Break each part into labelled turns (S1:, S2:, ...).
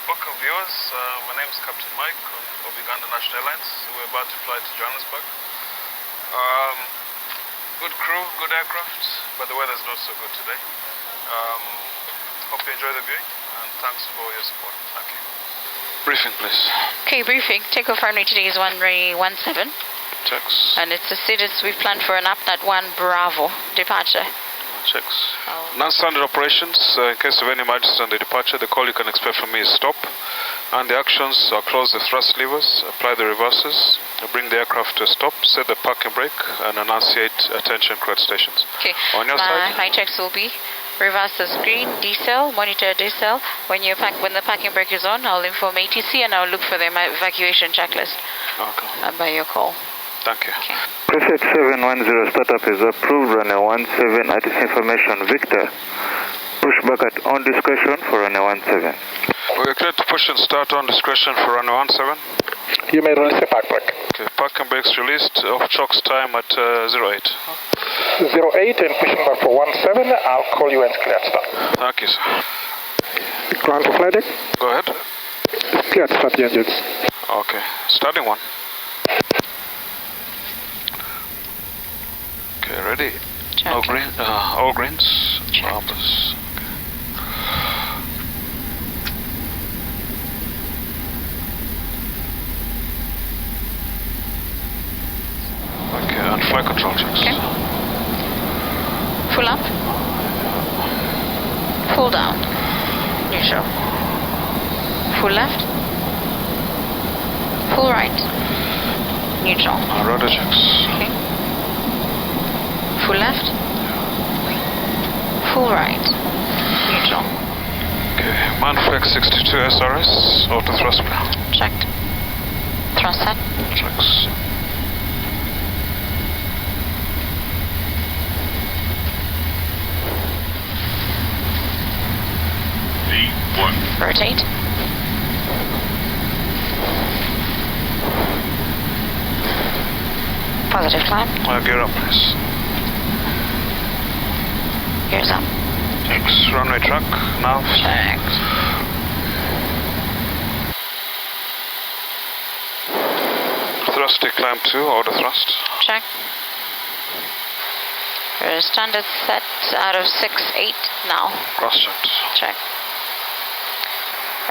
S1: Welcome viewers, my name is Captain Mike of Uganda Airlines. We're about to fly to Johannesburg. Good crew, good aircraft, but the weather's not so good today. Hope you enjoy the viewing and thanks for your support. Thank you. Briefing please.
S2: Okay, briefing. Takeoff runway today is runway 17.
S1: Checks.
S2: And it's the status we've planned for an APNAT 1 Bravo departure.
S1: Checks. Non-standard operations, in case of any emergency on the departure, the call you can expect from me is stop. And the actions are close the thrust levers, apply the reversers, bring the aircraft to a stop, set the parking brake, and enunciate attention correct stations.
S2: Okay.
S1: On your side?
S2: My checks will be reverse the screen, decel, monitor decel. When the parking brake is on, I'll inform ATC and I'll look for the evacuation checklist.
S1: Okay.
S2: And by your call.
S1: Thank you.
S2: Okay.
S3: Prefect 710 startup is approved, runway 17 at this information. Victor, pushback at on discretion for runway 17.
S1: We're clear to push and start on discretion for runway 17.
S4: You may release the park brake.
S1: Okay, parking brakes released, off chocks time at 08.
S4: 08 and pushing back for 17. I'll call you when it's clear to start.
S1: Thank you, sir.
S4: Ground to fly deck.
S1: Go ahead.
S4: It's clear to start the engines.
S1: Okay, starting one. Okay, ready?
S2: Check.
S1: All greens.
S2: Check.
S1: Marvelous. Okay, and flight control checks.
S2: Okay. Full up. Full down. Neutral. Full left. Full right. Neutral.
S1: Rudder checks.
S2: Okay. Full left. Full right. Neutral.
S1: Okay, Manflex 62 SRS, auto thrust plan.
S2: Checked. Thrust set.
S1: Checks.
S2: Rotate. Positive climb.
S1: Gear up, please.
S2: Gears up.
S1: Checks. Runway track, nav.
S2: Checked.
S1: Thrust decline 2, auto thrust.
S2: Check. Your standard set out of 6-8 now.
S1: Cross checked.
S2: Check.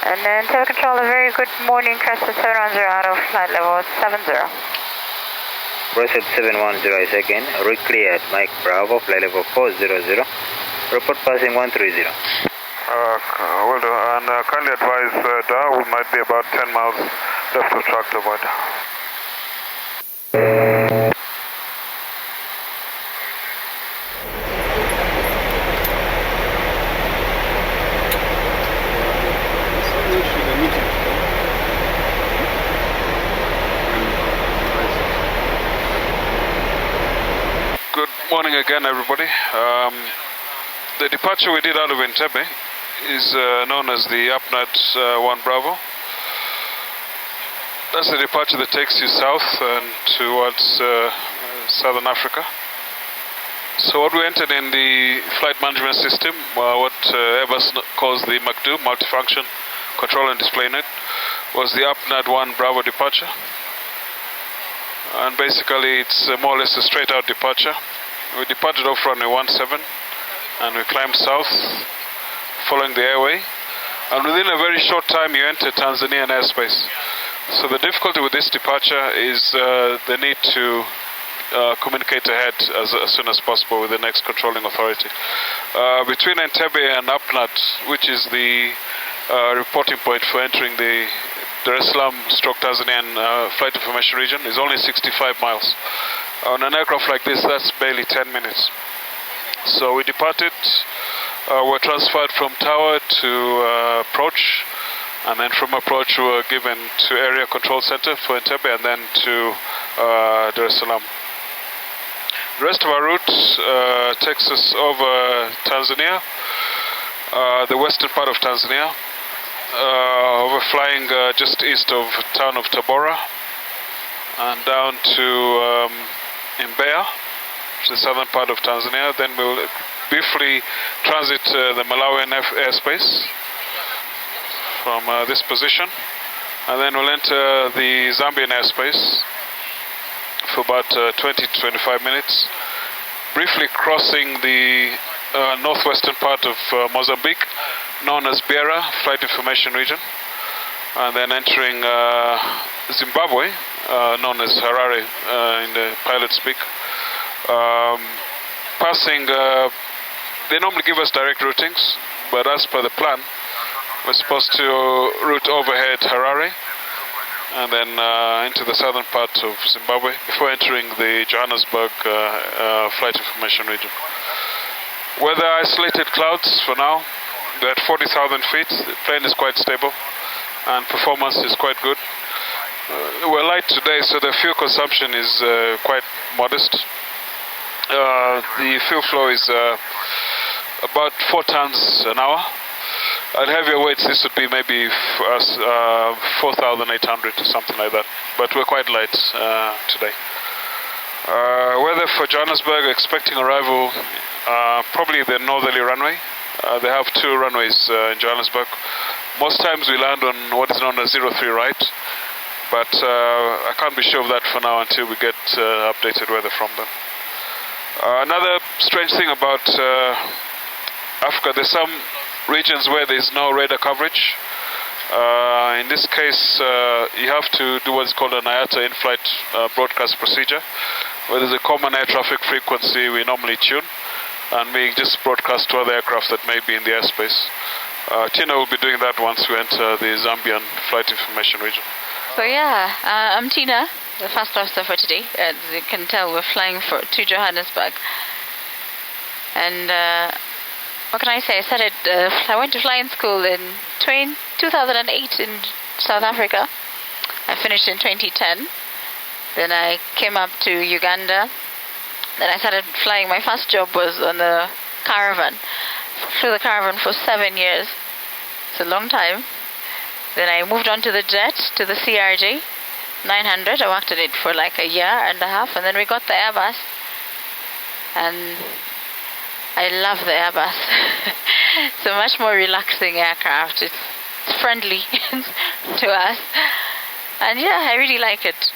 S2: And then Entebbe Control, a very good morning, crested 710 out of flight level 70.
S5: Crested 710 is again, re-cleared, Mike Bravo, flight level 400, report passing 130.
S1: Will do, and kindly advise Dar, we might be about 10 miles left of track to avoid. Good morning again, everybody. The departure we did out of Entebbe is known as the APNAT 1 Bravo. That's the departure that takes you south and towards Southern Africa. So what we entered in the flight management system, what Airbus calls the MACDO, multifunction control and display net, was the APNAT 1 Bravo departure. And basically it's more or less a straight out departure. We departed off runway 17 and we climbed south following the airway, and within a very short time you enter Tanzanian airspace. So the difficulty with this departure is the need to communicate ahead as soon as possible with the next controlling authority. Between Entebbe and APNAT, which is the reporting point for entering the Dar es Salaam / Tanzanian flight information region, is only 65 miles. On an aircraft like this, that's barely 10 minutes. So we departed, were transferred from tower to approach, and then from approach we were given to area control center for Entebbe and then to Dar es Salaam. The rest of our route takes us over Tanzania, the western part of Tanzania, overflying just east of town of Tabora and down to Mbeya, which is the southern part of Tanzania. Then we'll briefly transit the Malawian airspace from this position, and then we'll enter the Zambian airspace for about 20 to 25 minutes, briefly crossing the northwestern part of Mozambique, known as Beira Flight Information Region, and then entering Zimbabwe, known as Harare in the pilot speak. Passing, they normally give us direct routings, but as per the plan, we're supposed to route overhead Harare and then into the southern part of Zimbabwe before entering the Johannesburg flight information region. Weather isolated clouds for now. We're at 40,000 feet. The plane is quite stable and performance is quite good. We're light today, so the fuel consumption is quite modest. The fuel flow is about 4 tons an hour. At heavier weights, this would be maybe 4,800 or something like that. But we're quite light today. Weather for Johannesburg, expecting arrival probably the northerly runway. They have 2 runways in Johannesburg. Most times we land on what is known as 03 right, but I can't be sure of that for now until we get updated weather from them. Another strange thing about Africa, there's some regions where there's no radar coverage. In this case, you have to do what's called an IATA in-flight broadcast procedure, where there's a common air traffic frequency we normally tune, and we just broadcast to other aircraft that may be in the airspace. Tina will be doing that once we enter the Zambian flight information region.
S2: So yeah, I'm Tina, the first officer for today. As you can tell, we're flying to Johannesburg. And what can I say? I went to flying school in 2008 in South Africa. I finished in 2010. Then I came up to Uganda. Then I started flying. My first job was on the Caravan. Flew the Caravan for 7 years. It's a long time. Then I moved on to the jet, to the CRJ-900. I worked at it for like a year and a half. And then we got the Airbus. And I love the Airbus. It's a much more relaxing aircraft. It's friendly to us. And yeah, I really like it.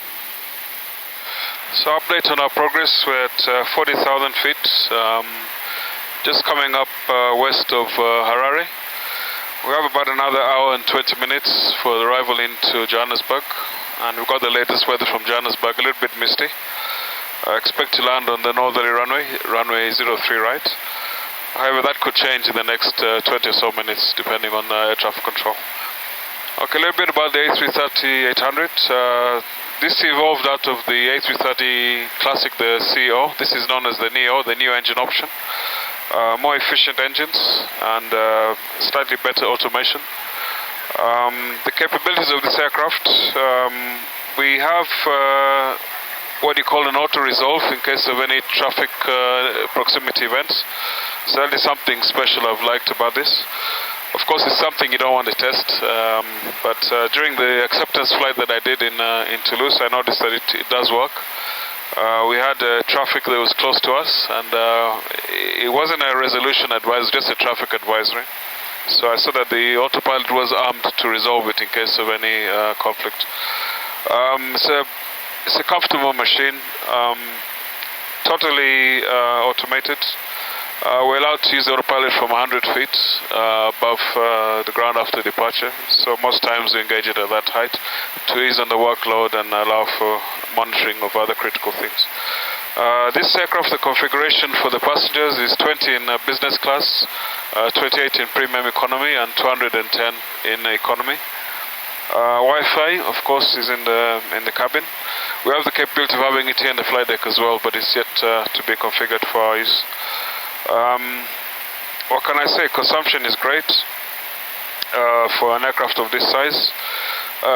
S1: So update on our progress. We're at 40,000 feet. Just coming up west of Harare. We have about another hour and 20 minutes for the arrival into Johannesburg. And we've got the latest weather from Johannesburg, a little bit misty. I expect to land on the northerly runway 03 right. However, that could change in the next 20 or so minutes, depending on air traffic control. Okay, a little bit about the A330-800. This evolved out of the A330 Classic, the CEO. This is known as the Neo, the new engine option. More efficient engines and slightly better automation. The capabilities of this aircraft, we have what you call an auto-resolve in case of any traffic proximity events. So that is something special I've liked about this. Of course, it's something you don't want to test, but during the acceptance flight that I did in Toulouse, I noticed that it does work. We had traffic that was close to us, and it wasn't a resolution advice, just a traffic advisory. So I saw that the autopilot was armed to resolve it in case of any conflict. It's a comfortable machine, totally automated. We're allowed to use the autopilot from 100 feet above the ground after departure. So most times we engage it at that height to ease on the workload and allow for monitoring of other critical things. This aircraft, the configuration for the passengers is 20 in business class, 28 in premium economy, and 210 in economy. Wi-Fi, of course, is in the cabin. We have the capability of having it here in the flight deck as well, but it's yet to be configured for our use. What can I say? Consumption is great for an aircraft of this size.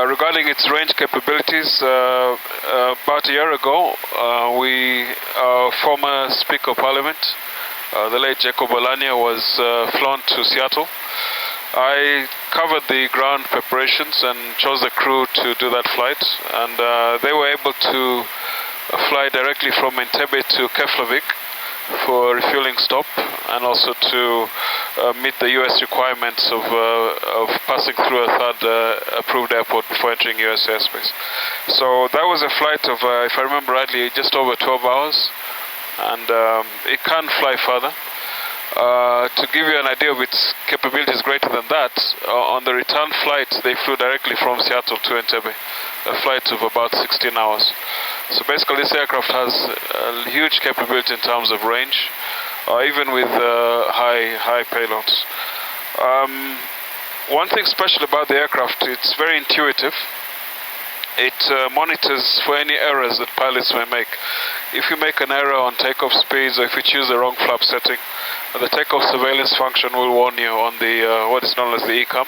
S1: Regarding its range capabilities, about a year ago, our former Speaker of Parliament, the late Jacob Olania, was flown to Seattle. I covered the ground preparations and chose the crew to do that flight, and they were able to fly directly from Entebbe to Keflavik for refueling stop, and also to meet the US requirements of passing through a third approved airport before entering US airspace. So that was a flight of, if I remember rightly, just over 12 hours, and it can fly further. To give you an idea of its capabilities greater than that, on the return flight they flew directly from Seattle to Entebbe, a flight of about 16 hours. So basically this aircraft has a huge capability in terms of range, even with high payloads. One thing special about the aircraft, it's very intuitive. It monitors for any errors that pilots may make. If you make an error on takeoff speeds, or if you choose the wrong flap setting, the takeoff surveillance function will warn you on the what is known as the ECAM,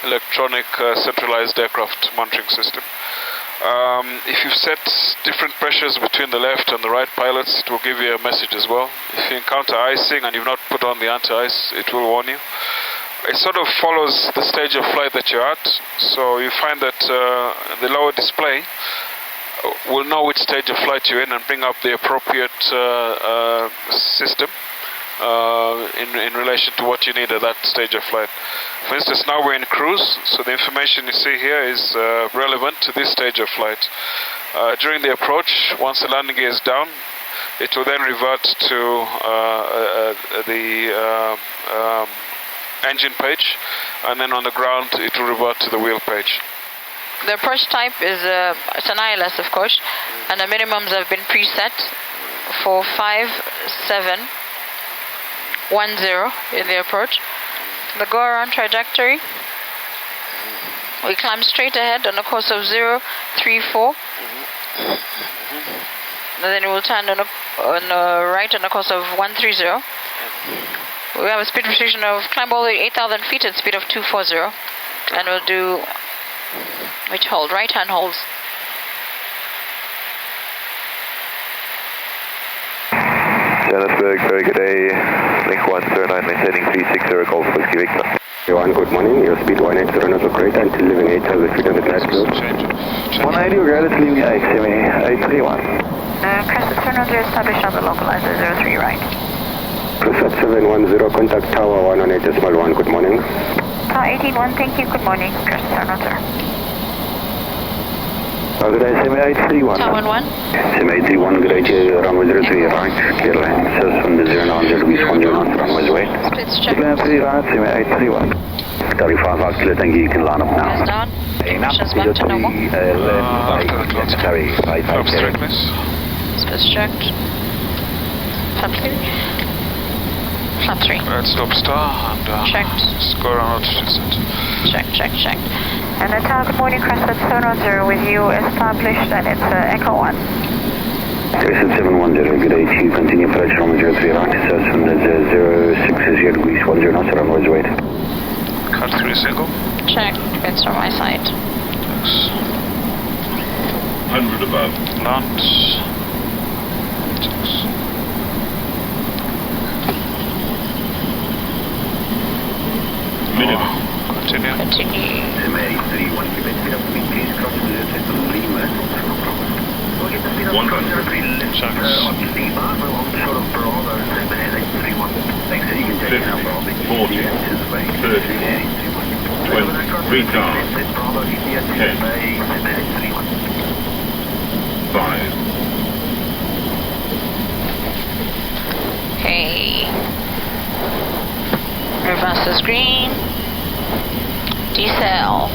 S1: electronic centralized aircraft monitoring system. If you've set different pressures between the left and the right pilots, it will give you a message as well. If you encounter icing and you've not put on the anti-ice, it will warn you. It sort of follows the stage of flight that you're at, so you find that the lower display will know which stage of flight you're in and bring up the appropriate system in relation to what you need at that stage of flight. For instance, now we're in cruise, so the information you see here is relevant to this stage of flight. During the approach, once the landing gear is down, it will then revert to the engine page, and then on the ground it will revert to the wheel page.
S2: The approach type is it's an ILS, of course, and the minimums have been preset for 5710 in the approach. The go around trajectory, we climb straight ahead on a course of 034, and then it will turn on the right on a course of 130. We have a speed restriction of climb all the way 8,000 feet at speed of 240, and we'll do which hold, right hand holds.
S3: Johannesburg, very good day. Link 109, maintaining 360 Golf Whiskey Victor.
S6: Good morning, your speed 180 knots of great until leaving 8,000 feet on the glass close.
S3: 180, regardless, leaving ICME 831.
S2: Crest Turn 0 established on the localizer 03 right.
S6: Crest 710, contact Tower 118.1, good morning.
S2: Tower 18-1, thank you, good morning. Crest Turn 0.
S3: Good day, ICME 831.
S2: Tower 11.
S6: ICME 831, good day, runway 03 right, clear line, says from the 090 degrees 1 knots, runway right.
S2: Splits check.
S3: Clear 3 right, ICME 831.
S6: 35 out, clear, thank you, you can line up now.
S2: Gas down. Missions back to normal.
S1: Flap strictness.
S2: Splits checked. Flap 3. Flap 3.
S1: Red stop star and
S2: Checked.
S1: score on altitude set.
S2: Check. And the tower, good morning, Crescent 710 with you established, and it's Echo 1.
S6: Crescent 710, good day to you, continue approach runway 03 right, says from the 060 degrees 10 knots, runway right.
S1: Cut 3 single.
S2: Check, it's from my side.
S1: Thanks.
S7: 100 above.
S1: Land. Thanks.
S7: Minimum.
S1: Continue.
S2: Continue.
S6: ICME 831, keep it up, please cross the Lima.
S1: 100. Checks.
S7: 50, 40, 30, 20, retard, 10, 5.
S2: Okay. Reverse the screen. Decel.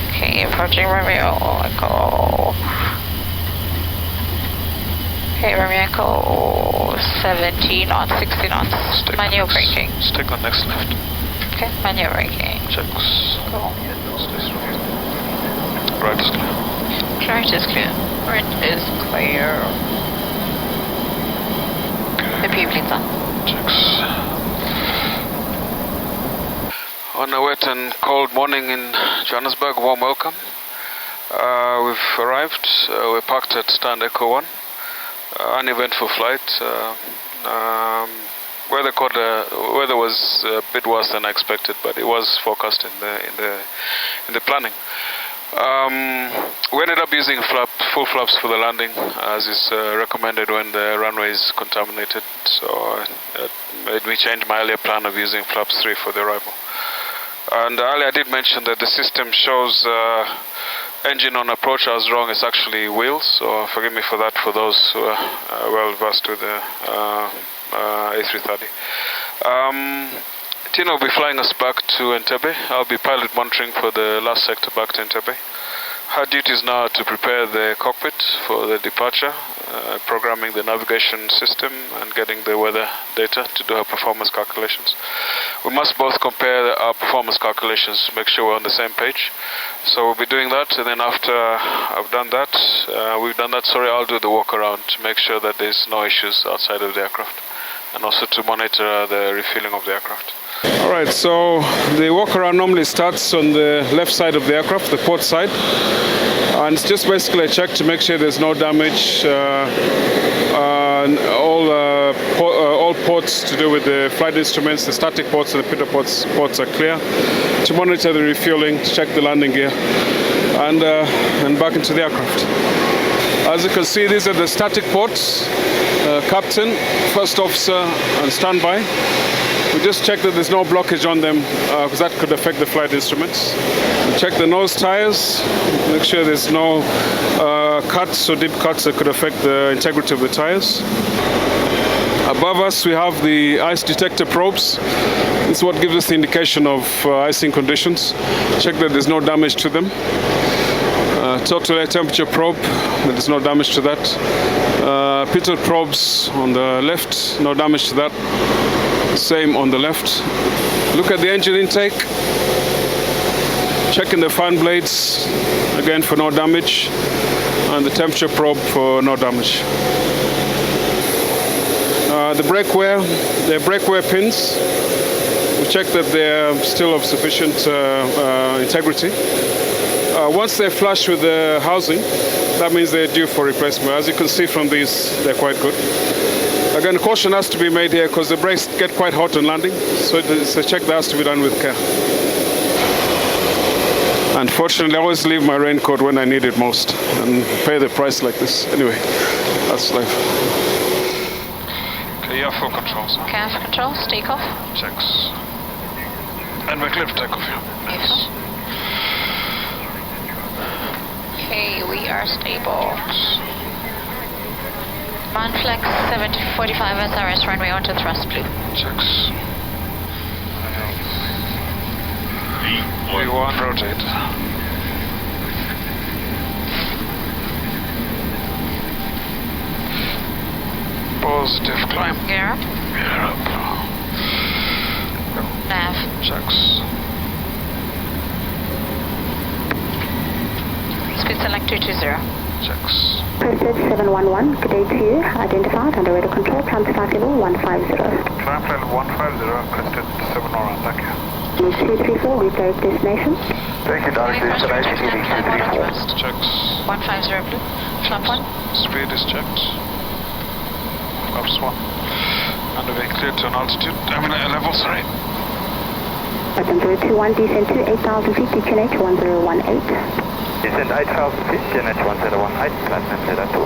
S2: Okay, approaching Romeo Echo. Okay, Romeo Echo 70 knots, 60 knots. Manual braking.
S1: Stick on next left.
S2: Okay, manual braking.
S1: Checks.
S2: Go.
S1: Stay strong. Right is clear.
S2: Right is clear. Right is clear. The pupils on.
S1: Checks. On a wet and cold morning in Johannesburg, warm welcome. We've arrived. We're parked at stand Echo 1. Uneventful flight. Weather was a bit worse than I expected, but it was forecast in the planning. We we ended up using full flaps for the landing, as is recommended when the runway is contaminated. So it made me change my earlier plan of using flaps 3 for the arrival. And earlier I did mention that the system shows engine on approach as wrong. It's actually wheels, so forgive me for that for those who are well versed with the A330. Tina will be flying us back to Entebbe. I'll be pilot monitoring for the last sector back to Entebbe. Her duty is now to prepare the cockpit for the departure, programming the navigation system and getting the weather data to do her performance calculations. We must both compare our performance calculations to make sure we're on the same page. So we'll be doing that, and then after I've done that, I'll do the walk around to make sure that there's no issues outside of the aircraft, and also to monitor the refueling of the aircraft.
S8: Alright, so the walk around normally starts on the left side of the aircraft, the port side, and it's just basically a check to make sure there's no damage. All ports to do with the flight instruments, the static ports and the pitot ports are clear. To monitor the refueling, to check the landing gear, and back into the aircraft. As you can see, these are the static ports. Captain, first officer, and standby. We just check that there's no blockage on them, because that could affect the flight instruments. We check the nose tires, make sure there's no cuts or deep cuts that could affect the integrity of the tires. Above us we have the ice detector probes. This is what gives us the indication of icing conditions. Check that there's no damage to them. Total air temperature probe, there's no damage to that. Pitot probes on the left, no damage to that. Same on the left. Look at the engine intake. Checking the fan blades, again for no damage. And the temperature probe for no damage. The brake wear pins. We check that they're still of sufficient integrity. Once they're flush with the housing, that means they're due for replacement. As you can see from these, they're quite good. Again, caution has to be made here because the brakes get quite hot on landing, so it's a check that has to be done with care. Unfortunately, I always leave my raincoat when I need it most and pay the price like this. Anyway, that's life.
S1: Okay, you have full controls.
S2: Okay, I have controls, takeoff.
S1: Checks. And we're clear for takeoff, yeah.
S2: Yes. Okay, we are stable. Manflex 745 SRS runway onto thrust blue.
S1: Checks. V1 rotate. Positive climb.
S2: Gear up.
S1: Gear up.
S2: Nav.
S1: Checks.
S2: Speed select 220.
S1: Checks.
S9: Posted 711, good day to you. Identified under radar control, climb to flight level 150.
S3: Climb flight 150, requested 711, thank you.
S9: EC34, replay destination.
S3: Thank you, direct destination, EC34.
S1: Checks.
S2: 150 blue. Flap 1.
S1: Speed is checked. Flaps 1. And we're cleared to an altitude, level, sorry.
S9: Button 021, descend to 8,000 feet, DQNH 1018.
S3: Descend 8,000 feet, DQNH 1018, Platinum Zeta 2.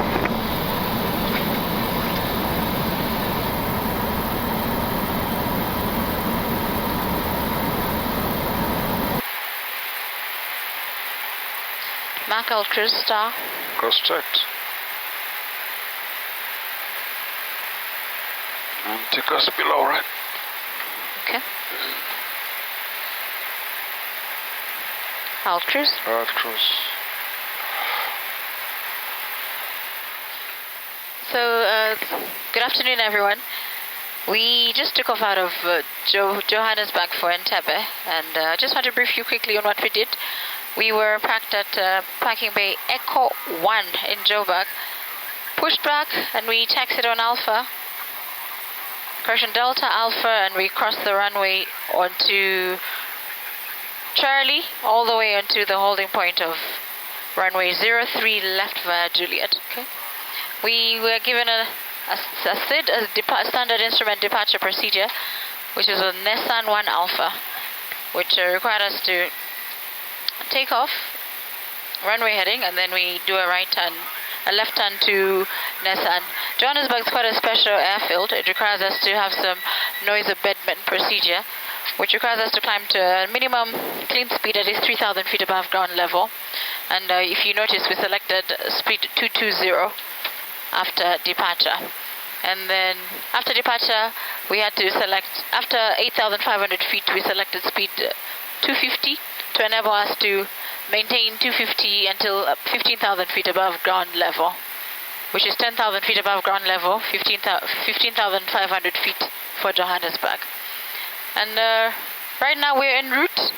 S2: Mac L cruise star.
S1: Cross checked. And take us below, right?
S2: Okay. Alt cruise.
S1: Alt cruise.
S2: So, good afternoon, everyone. We just took off out of Johannesburg for Entebbe, and I just want to brief you quickly on what we did. We were parked at parking bay Echo 1 in Joburg, pushed back, and we taxied on Alpha, correction Delta Alpha, and we crossed the runway onto Charlie, all the way onto the holding point of runway 03 left via Juliet. Okay, we were given a SID, standard instrument departure procedure, which is a Nissan 1 Alpha, which required us to take off runway heading, and then we do a right turn, a left turn to Nessan. Johannesburg is quite a special airfield. It requires us to have some noise abatement procedure, which requires us to climb to a minimum clean speed at least 3,000 feet above ground level. And if you notice, we selected speed 220 after departure. And then after departure, we had to select, after 8,500 feet, we selected speed 250 to enable us to maintain 250 until 15,000 feet above ground level, which is 10,000 feet above ground level, 15,500 feet for Johannesburg. And right now we're en route.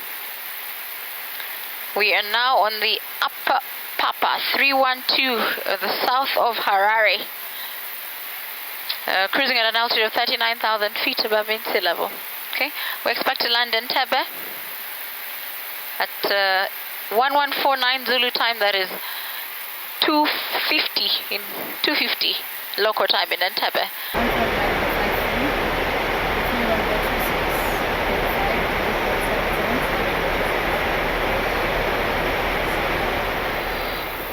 S2: We are now on the Upper Papa 312, the south of Harare, cruising at an altitude of 39,000 feet above sea level. Okay, we expect to land in Entebbe at 1149 Zulu time. That is 250 local time in Entebbe.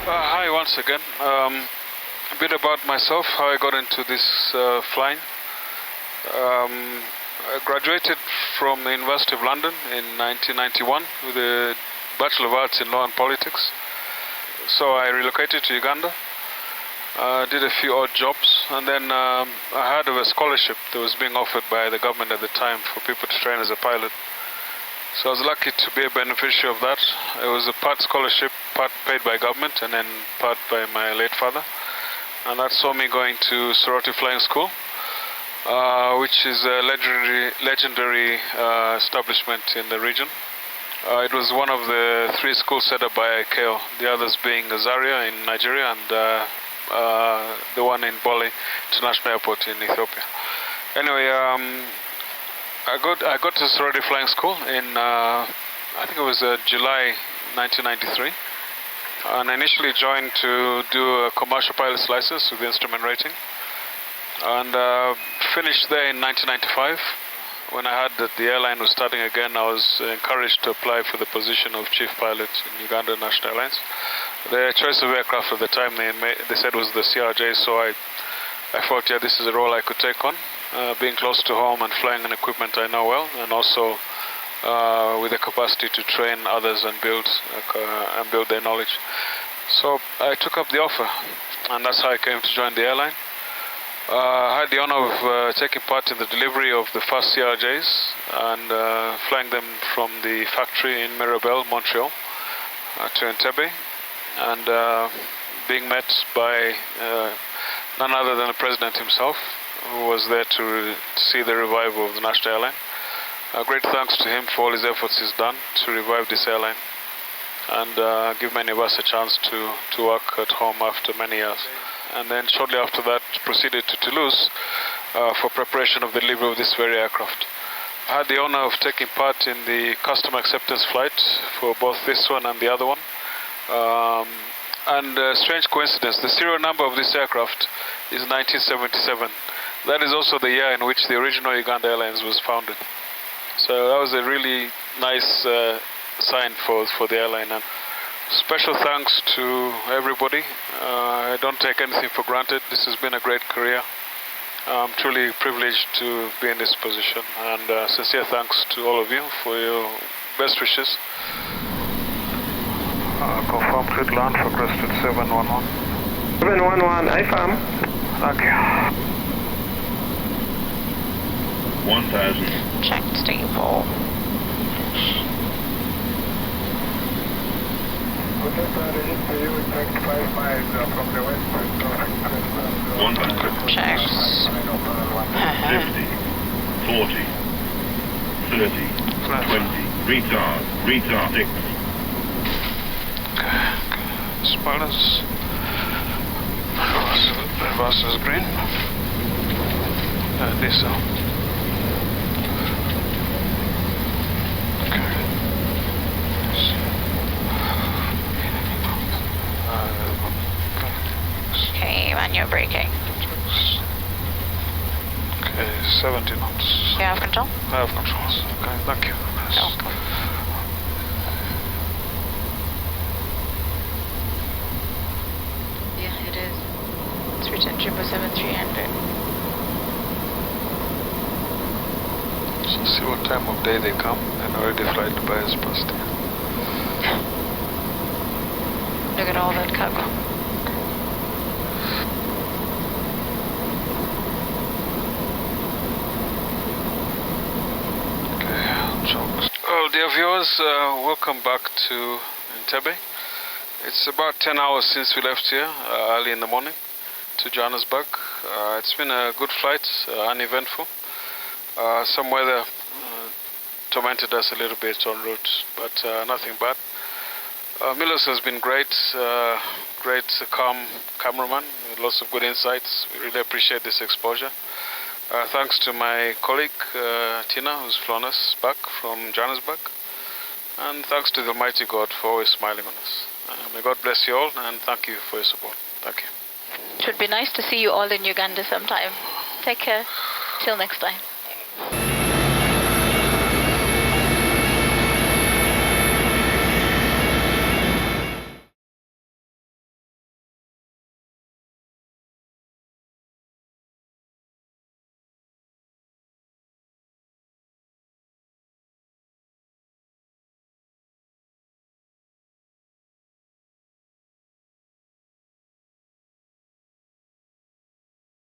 S1: Hi once again. A bit about myself, how I got into this flying. I graduated from the University of London in 1991 with a Bachelor of Arts in Law and Politics. So I relocated to Uganda, did a few odd jobs, and then I heard of a scholarship that was being offered by the government at the time for people to train as a pilot. So I was lucky to be a beneficiary of that. It was a part scholarship, part paid by government, and then part by my late father. And that saw me going to Sorority Flying School, which is a legendary establishment in the region. It was one of the 3 schools set up by ICAO, the others being Zaria in Nigeria and the one in Bole International Airport in Ethiopia. Anyway, I got to Sorority Flying School in, I think it was July 1993. And I initially joined to do a commercial pilot's license with instrument rating. And finished there in 1995. When I heard that the airline was starting again, I was encouraged to apply for the position of chief pilot in Uganda National Airlines. The choice of aircraft at the time they said was the CRJ, so I thought, yeah, this is a role I could take on. Being close to home and flying an equipment I know well, and also with the capacity to train others and build their knowledge. So I took up the offer, and that's how I came to join the airline. I had the honor of taking part in the delivery of the first CRJs and flying them from the factory in Mirabel, Montreal, to Entebbe, and being met by none other than the president himself, who was there to see the revival of the national airline. Great thanks to him for all his efforts he's done to revive this airline and give many of us a chance to work at home after many years. And then shortly after that proceeded to Toulouse for preparation of the delivery of this very aircraft. I had the honor of taking part in the custom acceptance flight for both this one and the other one. And a strange coincidence, the serial number of this aircraft is 1977. That is also the year in which the original Uganda Airlines was founded. So that was a really nice sign for the airline. And special thanks to everybody. I don't take anything for granted. This has been a great career. I'm truly privileged to be in this position. And sincere thanks to all of you for your best wishes. Confirm cleared land for crested 711.
S3: 711, IFAM.
S1: Thank you.
S7: 1000.
S2: Check stable. Checks.
S7: 50, 40, 30, 20, retard 6.
S1: Okay. Spoilers. Reverse is green. Diesel. Okay.
S2: Okay, manual braking.
S1: Okay, 70 knots.
S2: You have control?
S1: I have controls. Okay, thank you. Yes.
S2: Welcome. return 777-300.
S1: So see what time of day they come, and already flight Dubai is past here.
S2: Look at all that cargo.
S1: Well, dear viewers, welcome back to Entebbe. It's about 10 hours since we left here early in the morning to Johannesburg. It's been a good flight, uneventful. Some weather tormented us a little bit en route, but nothing bad. Milos has been great, great calm cameraman with lots of good insights. We really appreciate this exposure. Thanks to my colleague Tina, who's flown us back from Johannesburg, and thanks to the Almighty God for always smiling on us. May God bless you all, and thank you for your support. Thank you.
S2: It would be nice to see you all in Uganda sometime. Take care. Till next time.